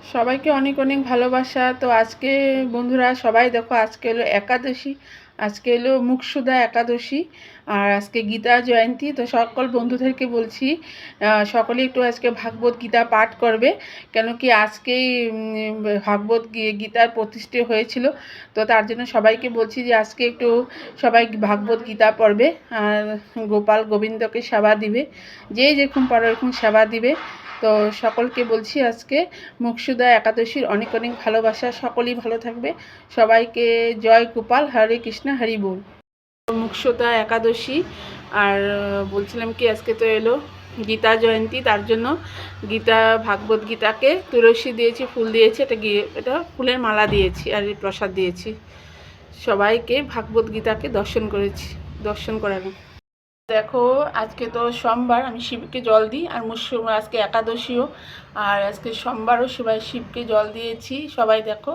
সবাইকে অনেক অনেক ভালোবাসা। তো আজকে বন্ধুরা সবাই দেখো, আজকে এলো একাদশী, আজকে এলো মুকসুদা একাদশী, আর আজকে গীতা জয়ন্তী। তো সকল বন্ধুদেরকে বলছি সকলে একটু আজকে ভাগবত গীতা পাঠ করবে, কেন কি আজকেই ভাগবত গীতার প্রতিষ্ঠা হয়েছিল। তো তার জন্য সবাইকে বলছি যে আজকে একটু সবাই ভাগবত গীতা পড়বে, আর গোপাল গোবিন্দকে সেবা দিবে, যে যেরকম পারো এরকম সেবা দিবে। তো সকলকে বলছি আজকে মুকসুদা একাদশীর অনেক অনেক ভালোবাসা। সকলেই ভালো থাকবে। সবাইকে জয় গোপাল, হরে কৃষ্ণ, হরি বল। মুকসুদা একাদশী, আর বলছিলাম কি আজকে তো এলো গীতা জয়ন্তী, তার জন্য গীতা ভাগবত গীতাকে তুলসী দিয়েছি, ফুল দিয়েছি, এটা ফুলের মালা দিয়েছি, আর প্রসাদ দিয়েছি। সবাইকে ভাগবত গীতাকে দর্শন করানো। দেখো, আজকে তো সোমবার, আমি শিবকে জল দিই, আর আজকে একাদশীও, আর আজকে সোমবারও সবাই শিবকে জল দিয়েছি। সবাই দেখো।